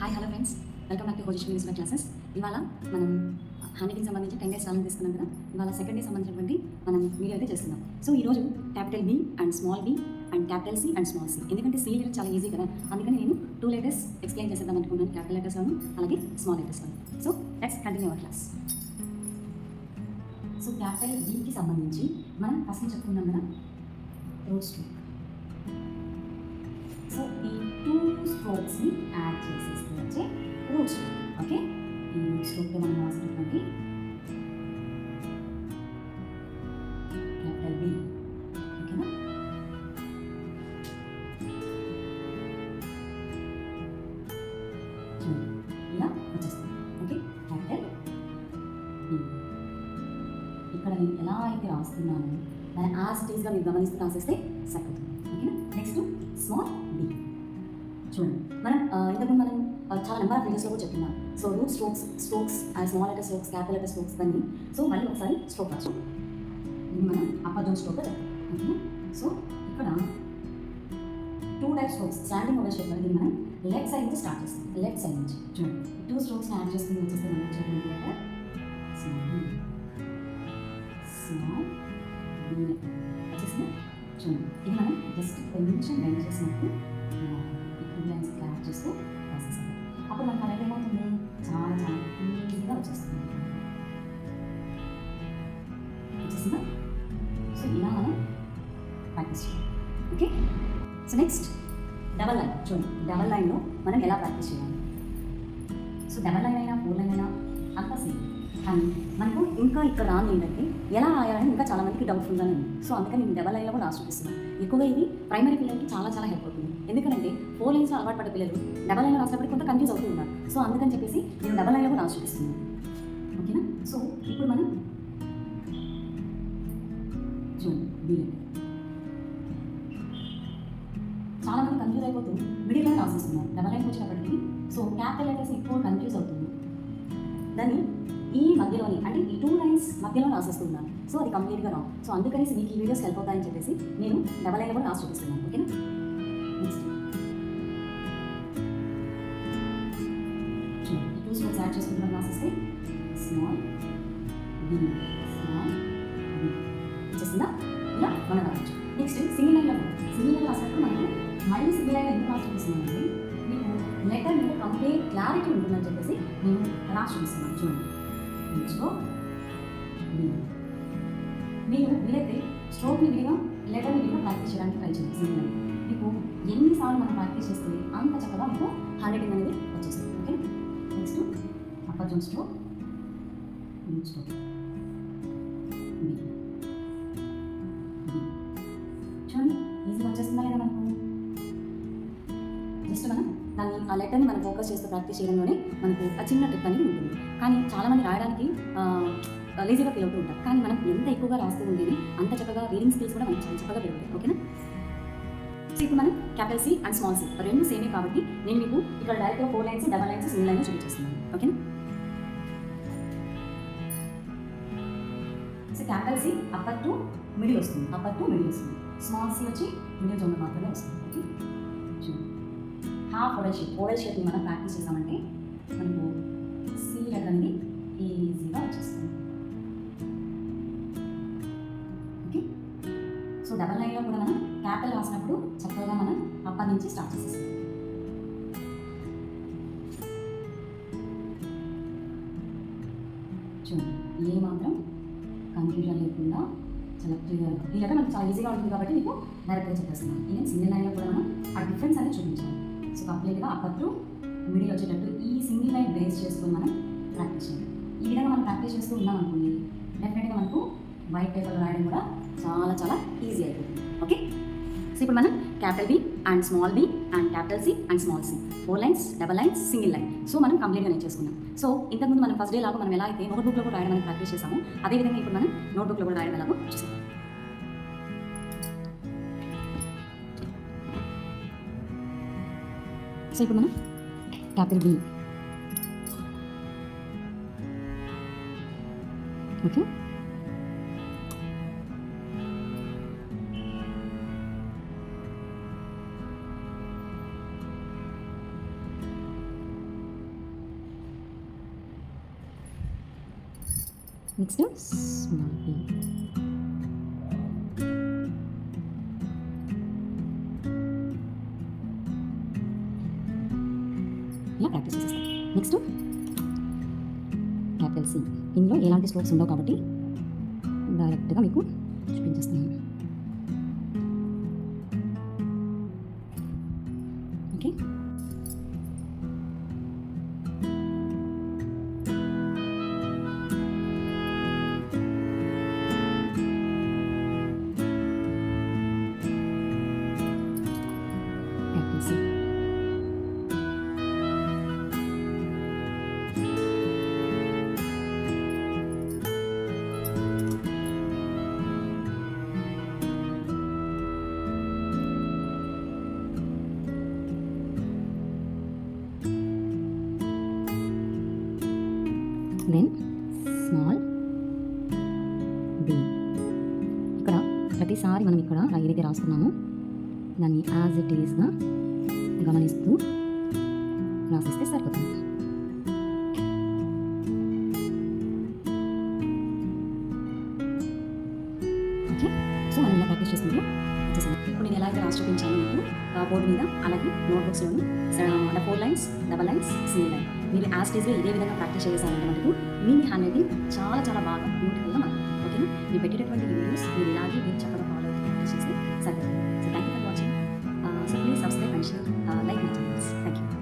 Hi hello friends, welcome back to position news classes. ఇవాళ మనం హ్యాండింగ్కి సంబంధించి 10 days ఛాలెంజ్ తీసుకున్నాం కదా. ఇవాళ సెకండ్ డే సంబంధించినటువంటి మనం వీడియో అయితే చేస్తున్నాం. సో ఈరోజు capital B and small B and capital C and small C, ఎందుకంటే సి లెటర్ చాలా ఈజీ కదా, అందుకని నేను 2 letters ఎక్స్ప్లెయిన్ చేసేద్దాం అనుకున్నాను, క్యాపిటల్ లెటర్స్లోను అలాగే స్మాల్ లెటర్స్లోను. So let's continue our class. So capital బికి సంబంధించి మనం ఫస్ట్ చెప్పుకున్నాం కదా, రూట్ స్ట్రోక్. సో ఈ 2 స్ట్రోక్స్ని యాడ్ చేసేస్తే వచ్చే రూట్ స్ట్రోక్. ఓకే, ఈ రూట్ స్ట్రోక్తో మనం రాసినటువంటి క్యాపిటల్ బి, ఓకేనా. ఇలా వచ్చేస్తుంది. Okay, capital B. ఇక్కడ నేను ఎలా అయితే రాస్తున్నాను దాన్ని యాజ్ ఇట్ ఈస్గా మీరు గమనిస్తూ రాసేస్తే సరిపోతుంది. ఓకేనా. Next small B. చూడండి, మనం ఇంతకుముందు మనం చాలా నెంబర్ ఆఫ్ వీడియోస్లో కూడా చెప్తున్నాం. So root strokes, small letter strokes, capital letter strokes అన్నీ. సో మళ్ళీ ఒకసారి స్ట్రోక్ రాసు, ఇది మనం అప్పర్ జోన్ స్ట్రోక్ చెప్తాం. ఓకేనా. సో ఇక్కడ 2 types strokes, standing over stroke అనేది మనం లెఫ్ట్ సైడ్ నుంచి స్టార్ట్ చేస్తాం. లెఫ్ట్ సైడ్ నుంచి చూడండి, 2 స్ట్రోక్స్ని యాడ్ చేసుకుని వచ్చేస్తే మనం వచ్చేటువంటి లెటర్ స్మాల్ బి వచ్చేసింది. చూడండి, ఇది మనం జస్ట్ కొంచెం బెండ్ చేసినప్పుడు లైన్స్ యాడ్ చేస్తూ రాసేసాం. అప్పుడు మనకు అలాగే ఏమవుతుంది, చాలా చాలా ఈజీగా వచ్చేస్తుంది. వచ్చేసిందా? సో ఇలా మనం ప్రాక్టీస్ చేయాలి. Okay. So next double line. చూడండి, డబల్ లైన్లో మనం ఎలా ప్రాక్టీస్ చేయాలి. సో డబల్ లైన్ అయినా 4 లైన్ అయినా అంతా సేమ్, కానీ మనకు ఇంకా ఇక్కడ రాని ఏంటంటే ఎలా రాయాలని ఇంకా చాలా మందికి డౌట్ఫుల్గానే ఉంది. సో అందుకని నేను డబల్ లైన్లో కూడా రాసి చూపిస్తున్నాను. ఎక్కువగా ఇది ప్రైమరీ పిల్లలకి చాలా చాలా హెల్ప్ అవుతుంది. ఎందుకంటే 4 లైన్స్ అలవాటు పడ్డ పిల్లలు డబల్ లైన్లో రాసినప్పుడు కొంత కన్ఫ్యూజ్ అవుతూ ఉన్నారు. సో అందుకని చెప్పేసి నేను డబల్ లైన్లో కూడా రాసి చూపిస్తున్నాను. ఓకేనా. సో ఇప్పుడు మనం చూడండి, బి లైన్ చాలా మంది కన్ఫ్యూజ్ అయిపోతూ మిడిల్లో రాసేస్తున్నారు డబల్ లైన్కి వచ్చినప్పటికీ. సో క్యాపిటల్ లెటర్స్ ఎక్కువ కన్ఫ్యూజ్ అవుతుంది, దాన్ని ఈ మధ్యలోని అంటే ఈ 2 lines మధ్యలో రాసేస్తున్నాను. సో అది కంప్లీట్గా రాంగ్. సో అందుకని మీకు ఈ వీడియోస్ హెల్ప్ అవుతాయని చెప్పేసి నేను డబల్ లైన్ కూడా రాసి చూపిస్తున్నాను. ఓకేనా. నెక్స్ట్ చూడండి, ఈ 2 స్ట్రోక్స్ యాడ్ చేసుకుంటున్నాను రాసేస్తే స్మాల్ బి, స్మాల్ బి వచ్చేసిందా. ఇలా మనం రావచ్చు. నెక్స్ట్ సింగిల్ లైన్లో రాసినప్పుడు మనం మళ్ళీ సింగిల్ లైన్ ఎందుకు రాసి చూపిస్తున్నానండి, మీకు లెటర్ మీద కంప్లీట్ క్లారిటీ ఉంటుందని చెప్పేసి నేను రాసి చూపిస్తున్నాను. చూడండి, స్ట్రోక్ బి. మీరు వీలైతే స్ట్రోక్ని విడిగా లెటర్ని విడిగా ప్రాక్టీస్ చేయడానికి ట్రై చేయండి. సింగిల్ లైన్ మీకు ఎన్నిసార్లు మనం ప్రాక్టీస్ చేస్తే అంత చక్కగా మీకు హ్యాండ్రైటింగ్ అనేది వచ్చేస్తుంది. Okay. Next upper zone stroke, root stroke B. చూడండి, ఈజీగా వచ్చేస్తుందా లేదా మనకు. జస్ట్ మనం దాన్ని ఆ లెటర్ని మనం ఫోకస్ చేస్తూ ప్రాక్టీస్ చేయడంలోనే మనకు ఆ చిన్న ట్రిక్ అనేది ఉంటుంది. కానీ చాలామంది రాయడానికి లేజీగా ఫీల్ అవుతూ ఉంటారు. కానీ మనం ఎంత ఎక్కువగా రాస్తూ ఉండేది అంత చక్కగా రీడింగ్ స్కిల్స్ కూడా మనకు చాలా చక్కగా పెరుగుతాయి. ఓకేనా. సో ఇప్పుడు మనం capital C and small C రెండు సేమే కాబట్టి నేను మీకు ఇక్కడ డైరెక్ట్గా 4 lines, double lines, single lines చూపించేస్తున్నాను. ఓకేనా. So capital C upper to middle వస్తుంది, స్మాల్ సి వచ్చి మిడిల్ జోన్ మాత్రమే వస్తుంది. ఓకే. హాఫ్ ఓవల్ షేప్ని మనం ప్రాక్టీస్ చేసామంటే మనకు సి లెటర్ అనేది ఈజీగా వచ్చేస్తుంది. ఓకే. సో డబల్ లైన్లో కూడా మనం క్యాపిటల్ రాసినప్పుడు చక్కగా మనం అప్పర్ నుంచి స్టార్ట్ చేసేస్తాం. చూడండి, ఏ మాత్రం కన్ఫ్యూజన్ లేకుండా చాలా క్లియర్గా ఈ లెటర్ మనకు చాలా ఈజీగా ఉంటుంది కాబట్టి మీకు డైరెక్ట్గా చెప్పేస్తున్నాను. ఈవెన్ సింగిల్ లైన్లో కూడా మనం ఆ డిఫరెన్స్ అనేది చూపించాలి. సో కంప్లీట్గా అప్పర్ టు మిడిల్ వచ్చేటట్టు ఈ సింగిల్ లైన్ బేస్ చేసుకొని మనం ప్రాక్టీస్ చేయాలి. ఈ విధంగా మనం ప్రాక్టీస్ చేస్తూ ఉన్నాం అనుకోండి, డెఫినెట్గా మనకు వైట్ పేపర్లో రాయడం కూడా చాలా చాలా ఈజీ అయిపోతుంది. ఓకే. సో ఇప్పుడు మనం capital B and small B and capital C and small C 4 lines, double lines, single line. So మనం కంప్లీట్గా నేర్చేసుకున్నాం. సో ఇంతకుముందు మనం ఫస్ట్ డే లాగా మనం ఎలా అయితే నోట్బుక్లో కూడా రాయడం అనేది ప్రాక్టీస్ చేసాము, అదేవిధంగా ఇప్పుడు మనం నోట్బుక్లో కూడా రాయడం ఎలాగో చూసాం. సో ఇప్పుడు మనం capital B. Okay. Next small B. ఇలా ప్రాక్టీస్ చేసేస్తాం. Next capital C. ఇందులో ఎలాంటి స్ట్రోక్స్ ఉండవు కాబట్టి డైరెక్ట్గా మీకు చూపించేస్తున్నాను. Okay, capital C. Then small B. ఇక్కడ ప్రతిసారి మనం ఇక్కడ ఏదైతే రాస్తున్నామో దాన్ని యాజ్ ఇట్ ఈస్గా గమనిస్తూ రాసిస్తే సరిపోతుంది. ఓకే, సో మనం ఇలా ప్రాక్టీస్ చేసుకుంటూ వచ్చేసాను. ఇప్పుడు నేను ఎలా అయితే రాసి చూపించాను మీకు బోర్డు మీద, అలాగే నోట్బుక్స్లోను 4 lines, double lines, single line. మీరు యాజ్ టీజ్గా ఇదే విధంగా ప్రాక్టీస్ చేసేసారంటే మనకు మీ హ్యాండ్ రైటింగ్ చాలా చాలా బాగా బ్యూటిఫుల్గా మారుతుంది. ఓకేనా, మీరు పెట్టేటటువంటి వీడియోస్ మీరు ఇలాగే మీరు చక్కగా ఫాలో అవుతూ ప్రాక్టీస్ చేస్తే సరిపోతుంది. So thank you for watching. So please subscribe and share, like my channels. Thank you.